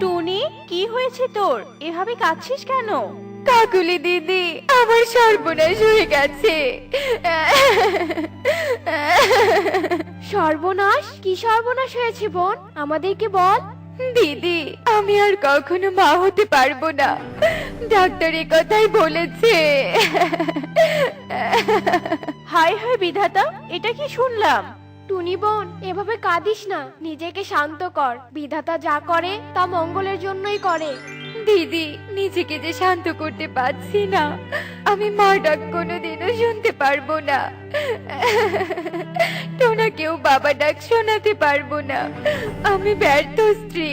টুনি, কি হয়েছে তোর? এভাবে কাঁদছিস কেন? কাকুলি দিদি, আমার সর্বনাশ হয়ে গেছে। সর্বনাশ? কি সর্বনাশ হয়েছে বোন? আমাদেরকে বল। দিদি, আমি আর কখনো মা হতে পারবো না, ডাক্তার এ কথাই বলেছে। হায় হায় বিধাতা, এটা কি শুনলাম? টুনি বোন, এভাবে কাঁদিস না, নিজেকে শান্ত কর। বিধাতা যা করে তা মঙ্গলের জন্যই করে। দিদি, নিজেকে যে শান্ত করতে পারছি না, আমি মা ডাক কোনোদিনও শুনতে পারবো না। টোনাকেও বাবা ডাক শোনাতে পারবো না, আমি ব্যর্থ স্ত্রী।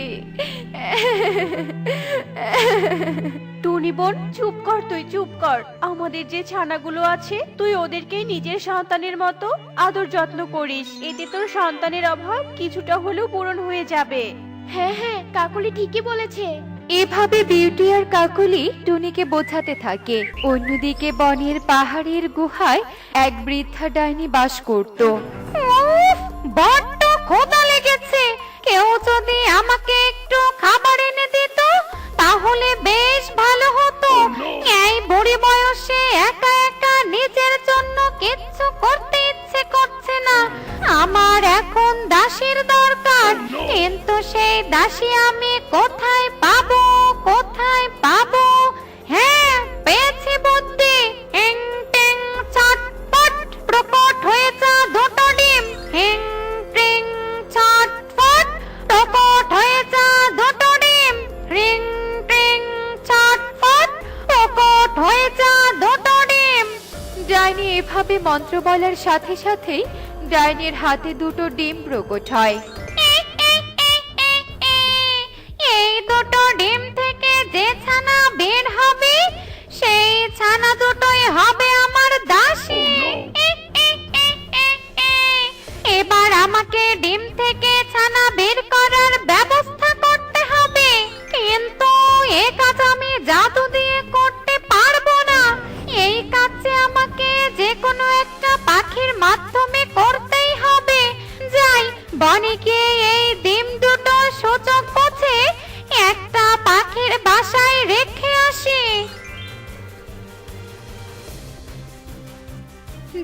টুনি বোন, চুপ কর, তুই চুপ কর। আমাদের যে ছানাগুলো আছে, তুই ওদেরকে নিজের সন্তানের মতো আদর যত্ন করিস। এতে তোর সন্তানের অভাব কিছুটা হলেও পূরণ হয়ে যাবে। হ্যাঁ হ্যাঁ, কাকুলি ঠিকই বলেছে। এভাবে বিউটি আর কাকলি টুনিকে বোঝাতে থাকে। অন্যদিকে বনের পাহাড়ের গুহায় এক বৃদ্ধা ডাইনি বাস করত। বড্ড ক্ষুধা লেগেছে, কেউ যদি আমাকে একটু খাবার এনে দিত তাহলে বেশ ভালো হতো। এই বুড়ি বয়সে একা একা নিজের জন্য কিচ্ছু করতে ইচ্ছে করছে না। আমার এখন দাসীর দরকার, কিন্তু সেই দাসী আমি কোথায় পাবো, কোথায় পাবো? হ্যাঁ, পেয়েছি বুদ্ধি। হিং টিং চটপট, প্রকট হয়ে যা দুটো ডিম। হিং টিং চটপট, প্রকট হয়ে যা দুটো ডিম। রিং টিং চটপট, প্রকট হয়ে যা দুটো ডিম। ডাইনি এভাবে মন্ত্র বলার সাথে সাথেই ডাইনির হাতে দুটো ডিম প্রকট হয়। এই দুটো ডিম থেকে যে ছানা বের হবে, সেই ছানা দুটোই হবে আমার দাসী। এবার আমাকে ডিম থেকে ছানা বের করার ব্যবস্থা করতে হবে, কিন্তু এ কাজ আমি জাদু দিয়ে করতে পারবো না। এই কাজে আমাকে যে কোনো একটা পাখির মাধ্যমে করতেই হবে। যাই, বনে গিয়ে এই ডিম দুটো সূচক বুঝে একটা পাখির বাসায় রেখে আসি।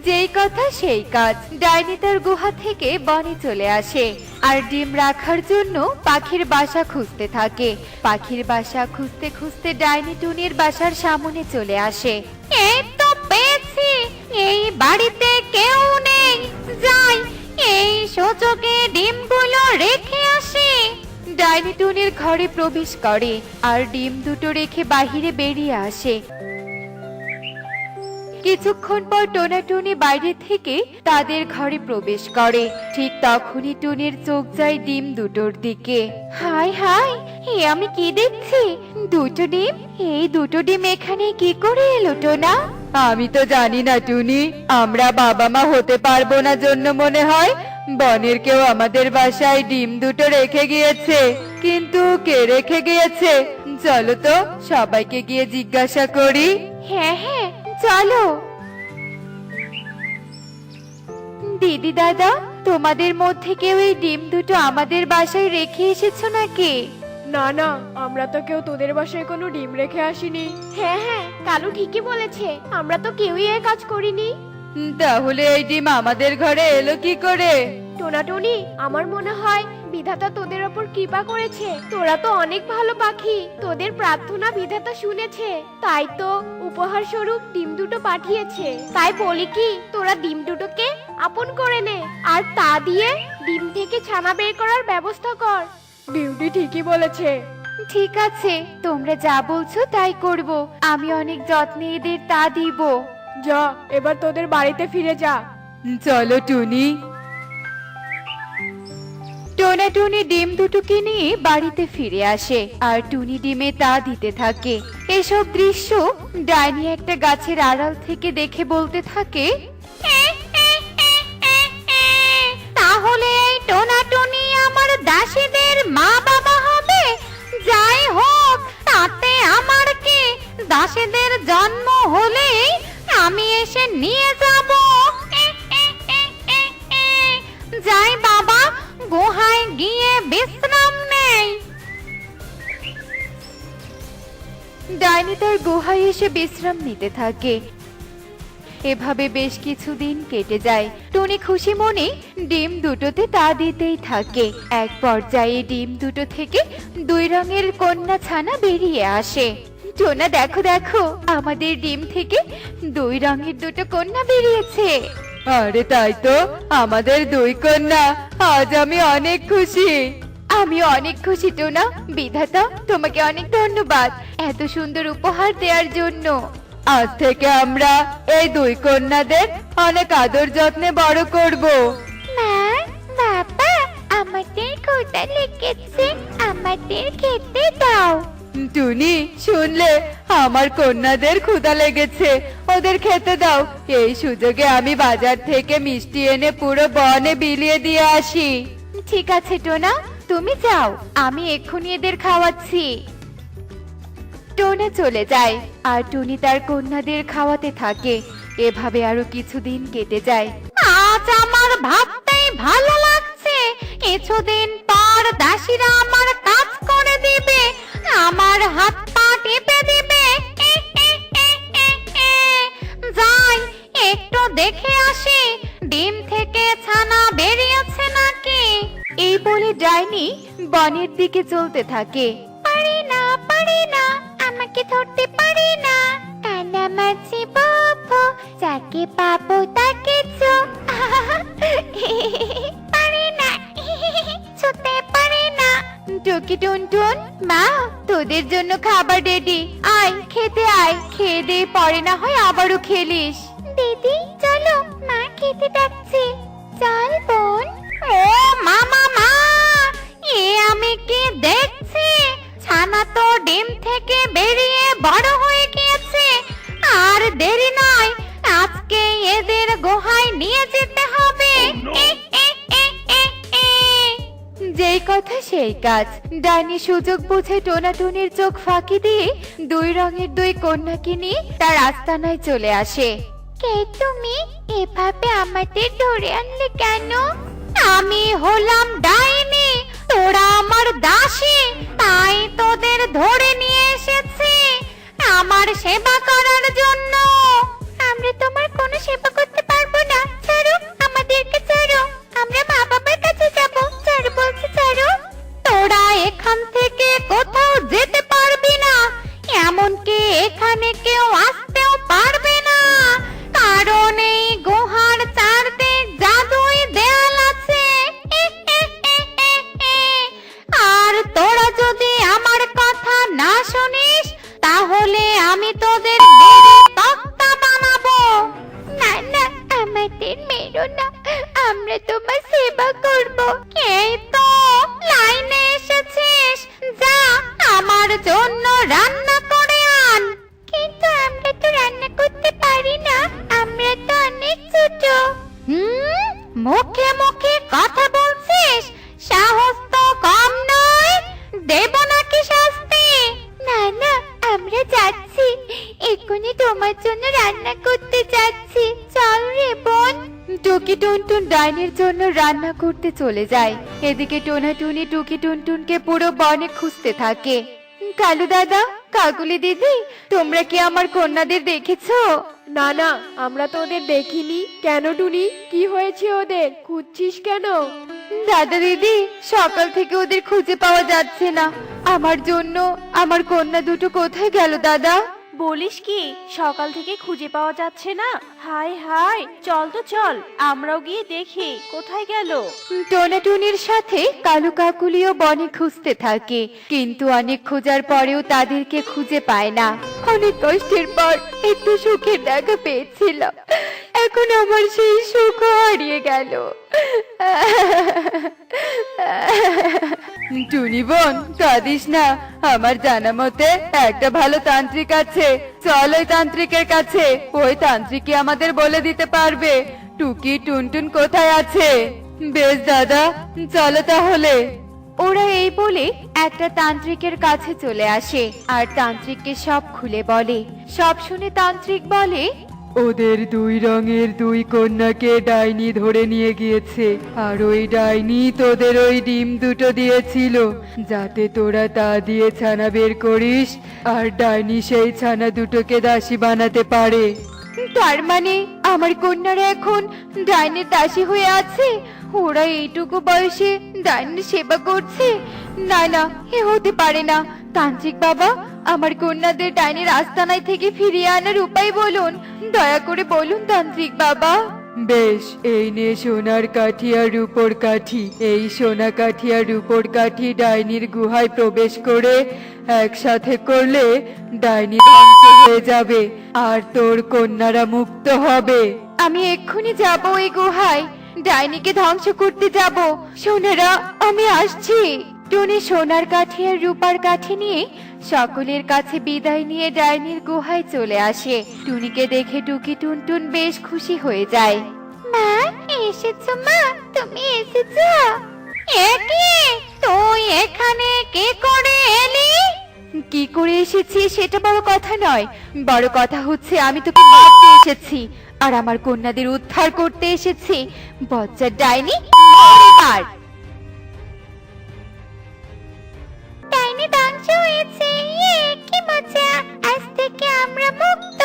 যেই কথা সেই কাজ, ডাইনি তার গুহা থেকে বনে চলে আসে আর ডিম রাখার জন্য পাখির বাসা খুঁজতে থাকে। পাখির বাসা খুঁজতে খুঁজতে ডাইনি টুনির বাসার সামনে চলে আসে। এই তো পেয়েছি, এই বাড়িতে কেউ নেই। যাই, এই সুযোগে ডিমগুলো রেখে আসি। ডাইনি টুনির ঘরে প্রবেশ করে আর ডিম দুটো রেখে বাহিরে বেরিয়ে আসে। কিছুক্ষণ পর টোনা টুনি বাইরে থেকে তাদের ঘরে প্রবেশ করে। ঠিক তখনই টুনির চোখ যায় ডিম দুটোর দিকে। হাই হাই, এ আমি কি দেখছি? দুটো ডিম? এই দুটো ডিম এখানে কি করে এলো টোনা? আমি তো জানি না টুনি, আমরা বাবা মা হতে পারবো না জন্য মনে হয় বনের কেউ আমাদের বাসায় ডিম দুটো রেখে গিয়েছে। কিন্তু কে রেখে গিয়েছে, চলো তো সবাইকে গিয়ে জিজ্ঞাসা করি। হ্যাঁ হ্যাঁ, চলো। দিদি দাদা, তোমাদের মধ্যে কেউ এই ডিম দুটো আমাদের বাসায় রেখে এসেছো নাকি? না না, আমরা তো কেউ তোদের বাসায় কোনো ডিম রেখে আসিনি। হ্যাঁ হ্যাঁ, কালু ঠিকই বলেছে, আমরা তো কেউই এই কাজ করিনি। তাহলে এই ডিম আমাদের ঘরে এলো কি করে? টোনাটুনি, আমার মনে হয় বিধাতা তোদের ওপর কৃপা করেছে। তোরা তো অনেক ভালো পাখি, তোদের প্রার্থনা বিধাতা শুনেছে, তাই তো উপহার স্বরূপ ডিম দুটো পাঠিয়েছে। তাই বলি কি, তোরা ডিম দুটোকে আপন করে নে আর তা দিয়ে ডিম থেকে ছানা বের করার ব্যবস্থা কর। বিউটি ঠিকই বলেছে। ঠিক আছে, তোমরা যা বলছো তাই করব। আমি অনেক যত্নে এদের তা দিব। যা, এবার তোদের বাড়িতে ফিরে যা। চলো টুনি। টোনা টুনি ডিম দুটোকে নিয়ে বাড়িতে ফিরে আসে আর টুনি ডিমে তা দিতে থাকে। এসব দৃশ্য ডাইনি একটা গাছের আড়াল থেকে দেখে বলতে থাকে, তাহলে এই টোনা টুনি আমার দাসীদের মা বাবা হবে। যাই হোক, তাতে আমার কি, দাসীদের জন্ম হলেই আমি এসে নিয়ে যাব। তার গুহায় এসে বিশ্রাম নিতে থাকে। এভাবে বেশ কিছুদিন কেটে যায়। টুনি খুশি মনে ডিম দুটোতে তা দিতেই থাকে। এক পর্যায়ে ডিম দুটো থেকে 2 রঙের কন্যা ছানা বেরিয়ে আসে। টোনা দেখো দেখো, আমাদের ডিম থেকে 2 রঙের দুটো কন্যা বেরিয়েছে। আরে তাই তো, আমাদের 2 কন্যা। আজ আমি অনেক খুশি। আমি অনেক খুশি টোনা। বিধাতা তোমাকে অনেক ধন্যবাদ এত সুন্দর উপহার দেওয়ার জন্য। আজ থেকে আমরা এই 2 কন্যাদের অনেক আদর যত্নে বড় করব। মা, বাবা, আমাদের ক্ষুধা লেগেছে, আমাদের খেতে দাও। টুনি, শুনলে? আমার কন্যাদের ক্ষুধা লেগেছে, ওদের খেতে দাও। এই সুযোগে আমি বাজার থেকে মিষ্টি এনে পুরো বনে বিলিয়ে দিয়ে আসি। ঠিক আছে টোনা, তুমি যাও, আমি এক্ষুনি এদের খাওয়াচ্ছি। টোনা চলে যায় আর টুনি তার কন্যাদের খাওয়াতে থাকে। এভাবে আরো কিছুদিন কেটে যায়। আজ আমার ভাবতেই ভালো লাগছে, কিছুদিন পর দাসীরা আমার কাজ করে দিবে, আমার হাত পা টিপে দিবে। যাই একটু দেখে আসি ডিম থেকে ছানা বেরিয়েছে নাকি। এই বলে ডাইনি বনের দিকে চলতে থাকে। পারি না, আমাকে ধরতে পারি না। কানামাছি বাবু, যাকে পাবো তাকে চো। পারি না, ছুতে পারি না। টুকি টুনটুন, মা তোদের জন্য খাবার রেডি, আয় খেতে আয়। খেয়ে দিয়ে পরে না হয় আবারও খেলিস। দিদি চলো, মা খেতে ডাকছে। চল বোন। ও মামা মা, এ আমি কি দেখছি? ছানা তো ডিম থেকে বেরিয়ে বড় হয়ে গিয়েছে। আর দেরি নয়, আজকে এদের গুহায় নিয়ে যেতে হবে। যেই কথা সেই কাজ। ডাইনি সুযোগ বুঝে টোনাটুনির চোখ ফাঁকি দিয়ে 2 রঙের 2 কন্যাকে নিয়ে তার আস্তানায় চলে আসে। কে তুমি? এভাবে আমাদের ধরে আনলে কেন? আমি হলাম ডাইনি, তোরা আমার দাসী, তাই তোদের ধরে নিয়ে এসেছি আমার সেবা করার জন্য। আমরা তোমার কোনো সেবা করতে পারবো না, ছাড়ো আমাদেরকে, ছাড়ো, আমরা মা বাবার কাছে যাবো। ছাড়ো বলছি, ছাড়ো। তোরা এখান থেকে কোথাও যেতে পারবি না, এমনকি এখানে কেউ আসতেও পারবে না, কারণ এই গুহার চারদিক জাদুই দেয়াল আছে। আর তোরা যদি আমার কথা না শুনিস, তাহলে আমি তোদের মেরে তক্তা বানাবো। না না, আমাদের মেরো না, আমরা তোমার সেবা করব। এই তো লাইনে এসেছিস, যা আমার জন্য রান্না করে আন। কিন্তু আমরা তো রান্না করতে পারি না, আমরা তো অনেক ছোট। মুখে মুখে কথা বলছিস, সাহস তো কম নয়, দেব নাকি শাস্তি? না না, আমরা যাচ্ছি, এক্ষুনি তোমার জন্য রান্না করতে যাচ্ছি। চল রে বোন। টুকি টুনটুন ডাইনির জন্য রান্না করতে চলে যায়। এদিকে টোনাটুনি টুকি টুনটুনকে পুরো বনে খুঁজতে থাকে। কালু দাদা, কাকুলি দিদি, তোমরা কি আমার কন্যাদের দেখেছো? না না, আমরা তো ওদের দেখিনি। কেন টুনি, কি হয়েছে ওদের? খুঁজছিস কেন? দাদা দিদি, সকাল থেকে ওদের খুঁজে পাওয়া যাচ্ছে না। আমার জন্য আমার কন্যা দুটো কোথায় গেল দাদা? বলিস কি, সকাল থেকে খুঁজে পাওয়া যাচ্ছে না? হায় হায়, চল তো চল, আমরাও গিয়ে দেখি কোথায় গেল। টোনাটুনির সাথে কালু কাকুলিও বনে খুঁজতে থাকে, কিন্তু অনেক খোঁজার পরেও তাদেরকে খুঁজে পায় না। অনেক কষ্টের পর একটু সুখের দেখা পেয়েছিলাম, এখন আমার সেই সুখও হারিয়ে গেল। টুনি বোন, কাঁদিস না। আমার জানা মতে একটা ভালো তান্ত্রিক আছে, চল ওই তান্ত্রিকের কাছে। ওই তান্ত্রিকই আমাদের বলে দিতে পারবে টুকি টুনটুন কোথায় আছে। বেশ দাদা, চলো তাহলে। ওরা এই বলে একটা তান্ত্রিকের কাছে চলে আসে আর তান্ত্রিককে সব খুলে বলে। সব শুনে তান্ত্রিক বলে, ওদের দুই রঙের দুই কন্যাকে ডাইনি ধরে নিয়ে গিয়েছে, আর ওই ডাইনি তোদের ওই ডিম দুটো দিয়েছিল যাতে তোরা তা দিয়ে ছানা বের করিস, আর ডাইনি সেই ছানা দুটোকে দাসী বানাতে পারে। তার মানে আমার কন্যারা এখন ডাইনের দাসী হয়ে আছে? ওরা এইটুকু বয়সে ডাইনের সেবা করছে? না না, এ হতে পারে না। তান্ত্রিক বাবা, আমার কন্যাদের ডাইনের আস্তানায় থেকে ফিরিয়ে আনার উপায় বলুন, দয়া করে বলুন তান্ত্রিক বাবা। বেশ, এই নে সোনার কাঠি আর রূপোর কাঠি। এই সোনা কাঠি আর রূপোর কাঠি ডাইনির গুহায় প্রবেশ করে একসাথে করলে ডাইনি ধ্বংস হয়ে যাবে আর তোর কন্যারা মুক্ত হবে। আমি এক্ষুনি যাব ওই গুহায়, ডাইনিকে ধ্বংস করতে যাব। সোনারা, আমি আসছি। টুনি সোনার কাঠি আর রূপার কাঠি নিয়ে সকলের কাছে বিদায় নিয়ে ডাইনির গুহায় চলে আসে। টুনিকে দেখে টুকি টুনটুন বেশ খুশি হয়ে যায়। মা, এসেছো মা, তুমি এসেছো? একে তুই এখানে কি করে এলি? কি করে এসেছি সেটা বড় কথা নয়, বড় কথা হচ্ছে আমি তোকে মারতে এসেছি আর আমার কন্যাদের উদ্ধার করতে এসেছি। বজ্জার ডাইনি, মর এবার। ডাইনি ধ্বংস হয়েছে, কি মজা, আজ থেকে আমরা মুক্ত।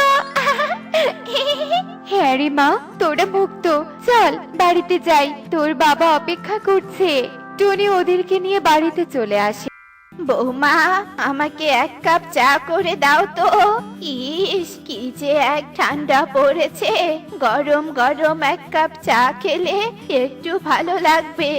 হ্যাঁ রে মা, তোরা মুক্ত। চল বাড়িতে যাই, তোর বাবা অপেক্ষা করছে। টনি ওদেরকে নিয়ে বাড়িতে চলে আসে। বৌমা, আমাকে এক কাপ চা করে দাও তো। ইস, কি যে এক ঠান্ডা পড়েছে, গরম গরম এক কাপ চা খেলে একটু ভালো লাগবে।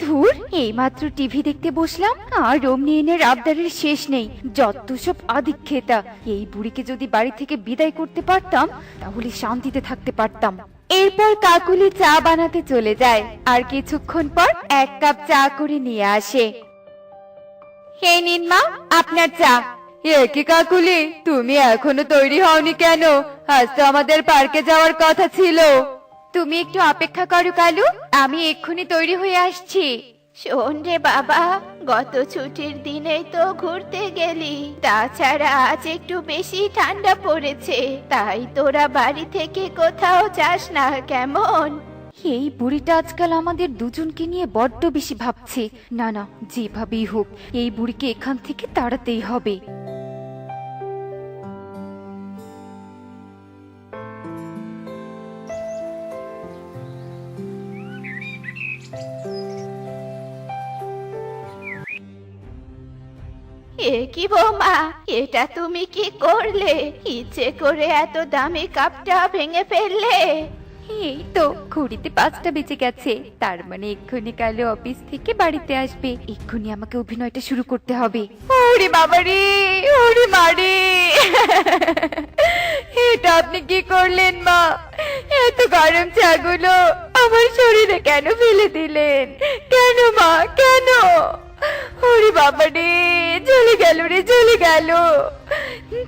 ধুর, এইমাত্র টিভি দেখতে বসলাম আর অমনি এনের আবদারের শেষ নেই। যত সব আদিক্ষেতা। এই বুড়িকে যদি বাড়ি থেকে বিদায় করতে পারতাম তাহলে শান্তিতে থাকতে পারতাম। এরপর কাকুলি চা বানাতে চলে যায় আর কিছুক্ষণ পর এক কাপ চা করে নিয়ে আসে। এই নিন মা, আপনার চা। কি কাকুলি, তুমি এখনো তৈরি হওনি কেন? আজ তো আমাদের পার্কে যাওয়ার কথা ছিল। তুমি একটু অপেক্ষা করো কালু, আমি এক্ষুনি তৈরি হয়ে আসছি। শোন রে বাবা, গত ছুটির দিনেই তো ঘুরতে গেলি, তাছাড়া আজ একটু বেশি ঠান্ডা পড়েছে, তাই তোরা বাড়ি থেকে কোথাও যাস না কেমন? এই বুড়িটা আজকাল আমাদের দুজনকে নিয়ে বড্ড বেশি ভাবছে। না না, যেভাবেই হোক এই বুড়িকে এখান থেকে তাড়াতেই হবে। এ কি বৌমা, এটা তুমি কি করলে? ইচ্ছে করে এত দামি কাপটা ভেঙে ফেললে? এই তো ঘড়িতে 5টা বেজে গেছে, তার মানে এক্ষুনি কালো অফিস থেকে বাড়িতে আসবে। এক্ষুনি আমাকে অভিনয়টা শুরু করতে হবে। ওরে বাবা রে, ওরে মারে, এটা আপনি কি করলেন মা? এত গরম চাগুলো আমার শরীরে কেন ফেলে দিলেন? কেন মা, কেন? ওরে বাবা রে, জ্বলে গেল রে, জ্বলে গেল।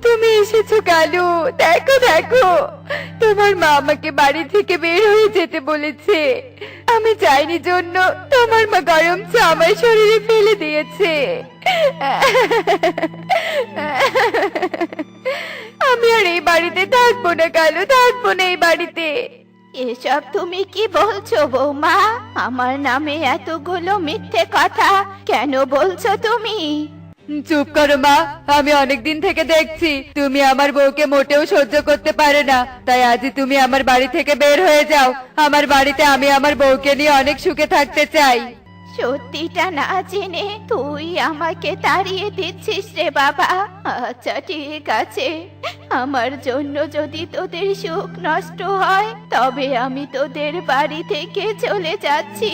তুমি এসেছো কালু, দেখো দেখো, তোমার মা আমাকে বাড়ি থেকে বের হয়ে যেতে বলেছে। আমি চাইনি জন্য তোমার মা গরম চা আমার শরীরে ফেলে দিয়েছে। আমি আর এই বাড়িতে থাকবো না কালু, থাকবো না এই বাড়িতে। এসব তুমি কি বলছো বৌমা? আমার নামে এতগুলো মিথ্যে কথা কেন বলছো তুমি? চুপ করো মা, আমি অনেকদিন থেকে দেখছি তুমি আমার বউকে মোটেও সহ্য করতে পারো না, তাই আজই তুমি আমার বাড়ি থেকে বের হয়ে যাও। আমার বাড়িতে আমি আমার বউকে নিয়ে অনেক সুখে থাকতে চাই। সত্যিটা না জেনে তুই আমাকে তাড়িয়ে দিচ্ছিস রে বাবা? আচ্ছা ঠিক আছে, আমার জন্য যদি তোদের সুখ নষ্ট হয় তবে আমি তোদের বাড়ি থেকে চলে যাচ্ছি।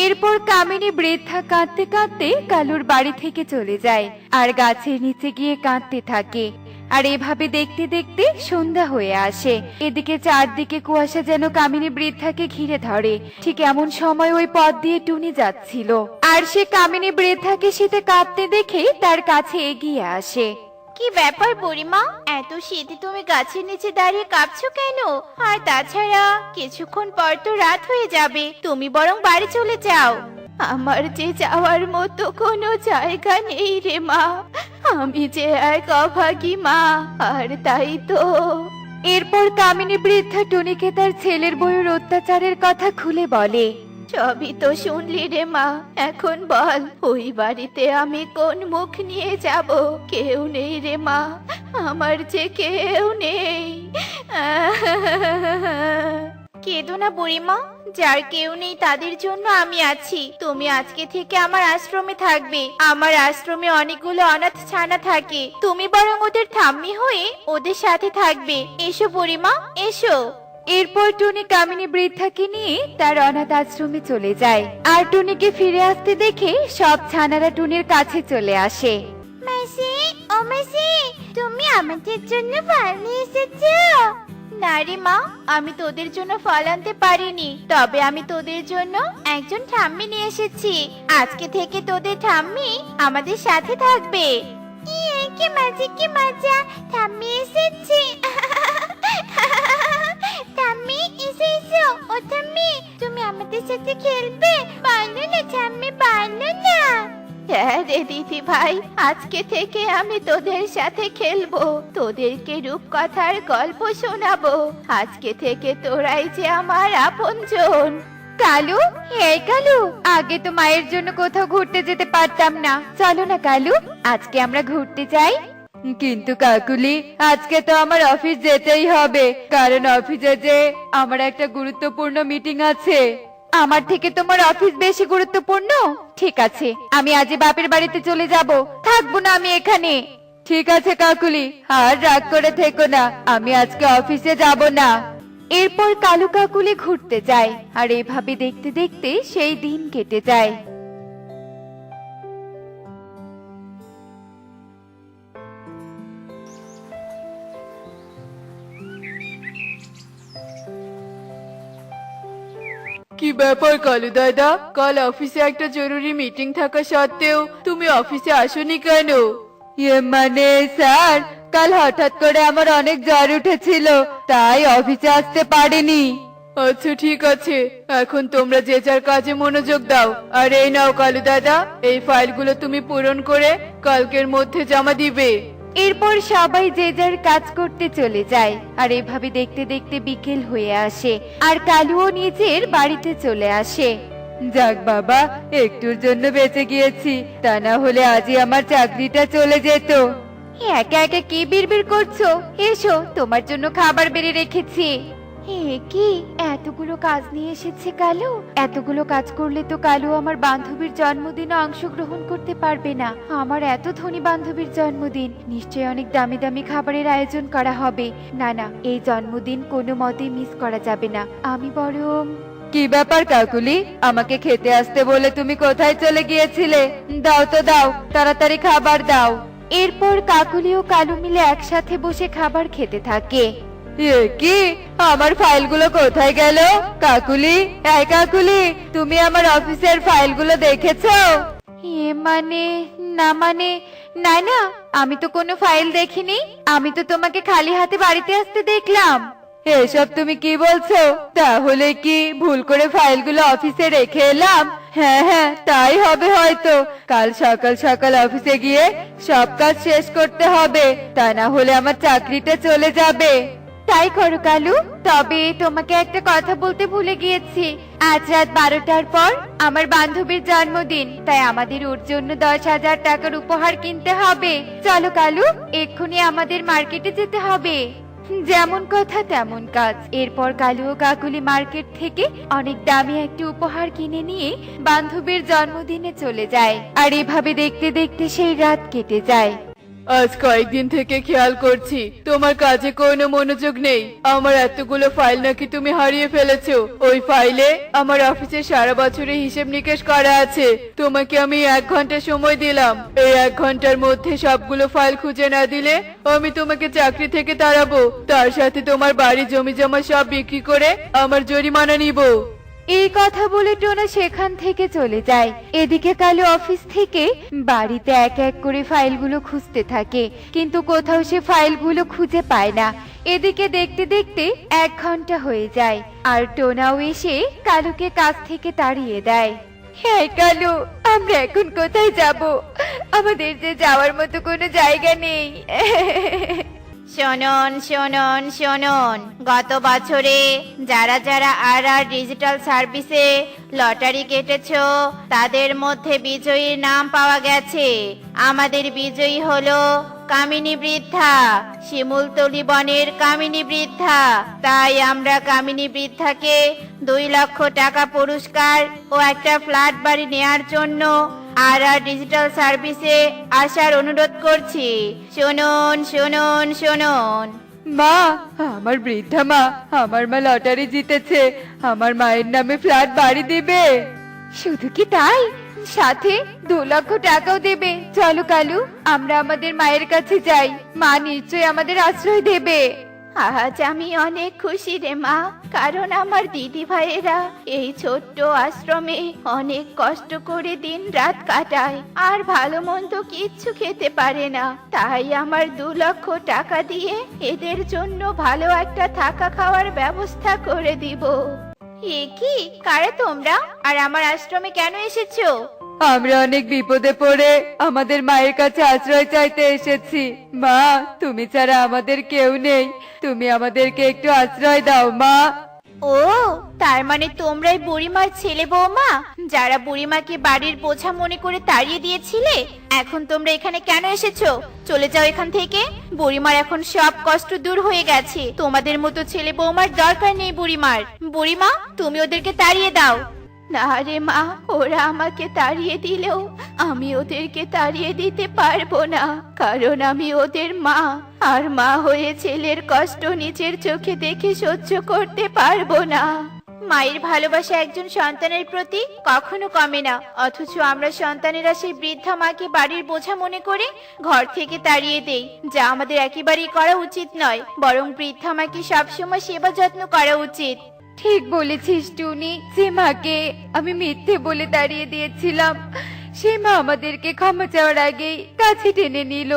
এরপর কামিনী বৃদ্ধা কাঁদতে কাঁদতে কালুর বাড়ি থেকে চলে যায় আর গাছের নিচে গিয়ে কাঁদতে থাকে। আর এভাবে দেখতে দেখতে সন্ধ্যা হয়ে আসে। এদিকে চারদিকে কুয়াশা যেন কামিনী বৃদ্ধাকে ঘিরে ধরে। ঠিক এমন সময় ওই পথ দিয়ে টুনি যাচ্ছিল আর সে কামিনী বৃদ্ধাকে শীতে কাঁদতে দেখে তার কাছে এগিয়ে আসে। কি ব্যাপার বুড়িমা, এত শীতে তুমি গাছের নিচে দাঁড়িয়ে কাঁপছো কেন? আর তাছাড়া কিছুক্ষণ পর তো রাত হয়ে যাবে, তুমি বরং বাড়ি চলে যাও। আমার যে যাওয়ার মতো কোনো জায়গা নেই রে মা, আমি যে এক অভাগী মা, আর তাই তো। এরপর কামিনী বৃদ্ধা টুনিকে তার ছেলের বউয়ের অত্যাচারের কথা খুলে বলে। সবই তো শুনলি রে মা, এখন বল ওই বাড়িতে আমি কোন মুখ নিয়ে যাব? কেউ নেই রে মা, আমার যে কেউ নেই। কেঁদো না বুড়িমা, যার কেউ নেই তাদের জন্য আমি আছি। তুমি আজকে থেকে আমার আশ্রমে থাকবে। আমার আশ্রমে অনেকগুলো অনাথ ছানা থাকে, তুমি বরং ওদের ঠাম্মি হয়ে ওদের সাথে থাকবে। এসো বুড়িমা, এসো। এরপর টুনি কামিনী বৃদ্ধাকে নিয়ে তার অনাথ আশ্রমে চলে যায়। আর টুনিকে ফিরে আসতে দেখে সব ছানারা টুনির কাছে চলে আসে। মাসি, ও মাসি, তুমি আমাদের জন্য ফল নিয়ে এসেছো? না রে মা, আমি তোদের জন্য ফল আনতে পারিনি, তবে আমি তোদের জন্য একজন ঠাম্মি নিয়ে এসেছি। আজকে থেকে তোদের ঠাম্মি আমাদের সাথে থাকবে। কি মজা, কি মজা, ঠাম্মি এসেছে। ঠাম্মি এসেছো? ও ঠাম্মি, তুমি আমাদের সাথে খেলবে? বলো না ঠাম্মি, বলো না। হ্যাঁ রে দিদি ভাই, আজকে থেকে আমি তোদের সাথে খেলবো, তোদেরকে রূপকথার গল্প শোনাবো। আজকে থেকে তোরাই যে আমার আপনজন। কালু, হে কালু, আগে তো মায়ের জন্য কোথাও ঘুরতে যেতে পারতাম না। চলো না কালু, আজকে আমরা ঘুরতে যাই। কিন্তু কাকুলি, আজকে তো আমার অফিস যেতেই হবে, কারণ অফিসে যে আমার একটা গুরুত্বপূর্ণ মিটিং আছে। আমার থেকে তোমার অফিস বেশি গুরুত্বপূর্ণ? ঠিক আছে, আমি আজই বাপের বাড়িতে চলে যাব, থাকবো না আমি এখানে। ঠিক আছে কাকুলি, আর রাগ করে থেকো না, আমি আজকে অফিসে যাব না। এরপর কালু কাকুলি ঘুরতে যায়, আর এভাবে দেখতে দেখতে সেই দিন কেটে যায়। কি ব্যাপার কালু দাদা, কাল অফিসে একটা জরুরি মিটিং থাকা সত্ত্বেও তুমি অফিসে আসোনি কেন? মানে স্যার, কাল হঠাৎ করে আমার অনেক জ্বর উঠেছিল, তাই অফিসে আসতে পারিনি। আচ্ছা ঠিক আছে, এখন তোমরা যে যার কাজে মনোযোগ দাও। আর এই নাও কালু দাদা, এই ফাইলগুলো তুমি পূরণ করে কালকের মধ্যে জমা দিবে। এরপর সবাই যে যার কাজ করতে চলে যায়, আর এভাবে দেখতে দেখতে বিকেল হয়ে আসে, আর কালুও নিজের বাড়িতে চলে আসে। যাক বাবা, একটুর জন্য বেঁচে গিয়েছি, তা না হলে আজই আমার চাকরিটা চলে যেত। একা একা কি বিড়বিড় করছো? এসো, তোমার জন্য খাবার বেড়ে রেখেছি। হে কি, এতগুলো কাজ নিয়ে এসেছে কালু? এতগুলো কাজ করলে তো কালু আমার বান্ধবীর জন্মদিনে অংশগ্রহণ করতে পারবে না। আমার এত ধনী বান্ধবীর জন্মদিন, নিশ্চয়ই অনেক দামি দামি খাবারের আয়োজন করা হবে। না না, এই জন্মদিন কোনো মতেই মিস করা যাবে না। আমি বরং কি ব্যাপার কাকুলি, আমাকে খেতে আসতে বলে তুমি কোথায় চলে গিয়েছিলে? দাও তো দাও, তাড়াতাড়ি খাবার দাও। এরপর কাকুলি ও কালু মিলে একসাথে বসে খাবার খেতে থাকে। কি, আমার ফাইলগুলো কোথায় গেল? কাকুলি, এই কাকুলি, তুমি আমার অফিসের ফাইলগুলো দেখেছো? না না, আমি তো কোনো ফাইল দেখিনি। আমি তো তোমাকে খালি হাতে বাড়িতে আসতে দেখলাম। এসব তুমি কি বলছো? তাহলে কি ভুল করে ফাইলগুলো অফিসে রেখে এলাম? হ্যাঁ হ্যাঁ, তাই হবে হয়তো। কাল সকাল সকাল অফিসে গিয়ে সব কাজ শেষ করতে হবে, তা না হলে আমার চাকরিটা চলে যাবে। তাই করো কালু, তবে তোমাকে একটা কথা বলতে ভুলে গিয়েছি। আজ রাত 12টার পর আমার বান্ধবীর জন্মদিন, তাই আমাদের ওর জন্য 10,000 টাকার উপহার কিনতে হবে। চলো কালু, এক্ষুনি আমাদের মার্কেটে যেতে হবে। যেমন কথা তেমন কাজ। এরপর কালু ও কাকুলি মার্কেট থেকে অনেক দামি একটি উপহার কিনে নিয়ে বান্ধবীর জন্মদিনে চলে যায়। আর এভাবে দেখতে দেখতে সেই রাত কেটে যায়। আজ কয়েকদিন থেকে খেয়াল করছি তোমার কাজে কোনো মনোযোগ নেই। আমার এতগুলো ফাইল নাকি তুমি হারিয়ে ফেলেছো। ওই ফাইলে আমার অফিসে সারা বছরের হিসেব নিকেশ করা আছে। তোমাকে আমি 1 ঘন্টা সময় দিলাম, এই 1 ঘন্টার মধ্যে সবগুলো ফাইল খুঁজে না দিলে আমি তোমাকে চাকরি থেকে তাড়াবো। তার সাথে তোমার বাড়ি জমি জমা সব বিক্রি করে আমার জরিমানা নিব। এই কথা বলে টোনা সেখান থেকে চলে যায়। এদিকে কালু অফিস থেকে বাড়িতে এক এক করে ফাইলগুলো খুঁজতে থাকে, কিন্তু কোথাও সে ফাইলগুলো খুঁজে পায় না। এদিকে দেখতে দেখতে 1 ঘন্টা হয়ে যায়, আর টোনাও এসে কালুকে কাজ থেকে তাড়িয়ে দেয়। হ্যাঁ কালু, আমরা এখন কোথায় যাব? আমাদের যে যাওয়ার মতো কোনো জায়গা নেই। শুনুন শুনুন শুনুন, গত বছরে যারা যারা আর ডিজিটাল সার্ভিসে লটারি কেটেছো তাদের মধ্যে বিজয়ীর নাম পাওয়া গেছে। আমাদের বিজয়ী হলো কামিনী বৃদ্ধা, শিমুলতলি বনের কামিনী বৃদ্ধা। তাই আমরা কামিনী বৃদ্ধাকে 2 লক্ষ টাকা পুরস্কার ও একটা ফ্ল্যাট বাড়ি নেয়ার জন্য আর ডিজিটাল সার্ভিসে আসার অনুরোধ করছি। শুনুন শুনুন শুনুন। মা, আমার বৃদ্ধা মা, আমার মা লটারি জিতেছে, আমার মায়ের নামে ফ্ল্যাট বাড়ি দিবে। শুধু কি তাই, সাথে 2 লক্ষ টাকাও দেবে। চলো কালু, আমরা আমাদের মায়ের কাছে যাই, মা নিশ্চয়ই আমাদের আশ্রয় দেবে। আজ আমি অনেক খুশি রে মা, কারণ আমার দিদি ভাইয়েরা এই ছোট্ট আশ্রমে অনেক কষ্ট করে দিন রাত কাটায় আর ভালো মন্দ কিচ্ছু খেতে পারে না। তাই আমার 2 লক্ষ টাকা দিয়ে এদের জন্য ভালো একটা থাকা খাওয়ার ব্যবস্থা করে দিব। এ কি, কারা তোমরা আর আমার আশ্রমে কেন এসেছো? আমরা অনেক বিপদে পড়ে আমাদের মায়ের কাছে আশ্রয় চাইতে এসেছি। মা, তুমি ছাড়া আমাদের কেউ নেই, তুমি আমাদেরকে একটু আশ্রয় দাও মা। ও, তার মানে তোমরাই বুড়িমার ছেলে বৌমা, যারা বুড়িমাকে বাড়ির বোঝা মনে করে তাড়িয়ে দিয়েছিলে। এখন তোমরা এখানে কেন এসেছো? চলে যাও এখান থেকে। বুড়িমার এখন সব কষ্ট দূর হয়ে গেছে, তোমাদের মতো ছেলে বৌমার দরকার নেই বুড়িমার। বুড়িমা, তুমি ওদেরকে তাড়িয়ে দাও। না রে মা, ওরা আমাকে তাড়িয়ে দিলেও আমি ওদেরকে তাড়িয়ে দিতে পারবো না, কারণ আমি ওদের মা, আর মা হয়ে ছেলের কষ্ট নিজের চোখে দেখে সহ্য করতে পারবো না। মায়ের ভালোবাসা একজন সন্তানের প্রতি কখনো কমে না, অথচ আমরা সন্তানেরা সেই বৃদ্ধা মাকে বাড়ির বোঝা মনে করে ঘর থেকে তাড়িয়ে দেই, যা আমাদের একেবারেই করা উচিত নয়। বরং বৃদ্ধা মাকে সবসময় সেবা যত্ন করা উচিত। ঠিক বলেছিস টুনি, যে মাকে আমি মিথ্যে বলে তাড়িয়ে দিয়েছিলাম, সে মা আমাদেরকে ক্ষমা চাওয়ার আগেই কাছে টেনে নিল।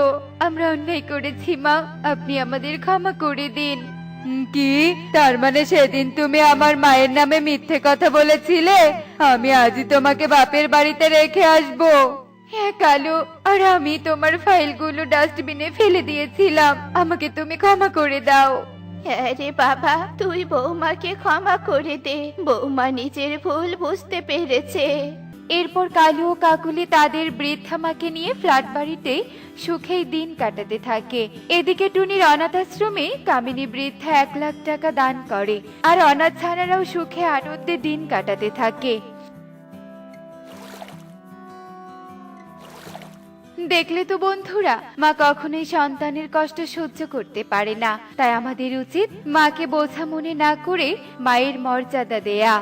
আমরা অন্যায় করেছি মা, আপনি আমাদের ক্ষমা করে দিন। কি, তার মানে সেদিন তুমি আমার মায়ের নামে মিথ্যে কথা বলেছিলে? আমি আজই তোমাকে বাপের বাড়িতে রেখে আসবো। হ্যাঁ কালু, আর আমি তোমার ফাইলগুলো ডাস্টবিনে ফেলে দিয়েছিলাম, আমাকে তুমি ক্ষমা করে দাও। আরে বাবা, তুই বৌমাকে ক্ষমা করে দে, বৌমা নিজের ভুল বুঝতে পেরেছে। এরপর কালু ও কাকুলি তাদের বৃদ্ধা মাকে নিয়ে ফ্ল্যাট বাড়িতে সুখেই দিন কাটাতে থাকে। এদিকে টুনির অনাথ আশ্রমে কামিনী বৃদ্ধা 1 লাখ টাকা দান করে, আর অনাথ ছানারাও সুখে আনন্দে দিন কাটাতে থাকে। দেখলে তো বন্ধুরা, মা কখনোই সন্তানের কষ্ট সহ্য করতে পারে না। তাই আমাদের উচিত মাকে বোঝা মনে না করে মায়ের মর্যাদা দেয়া।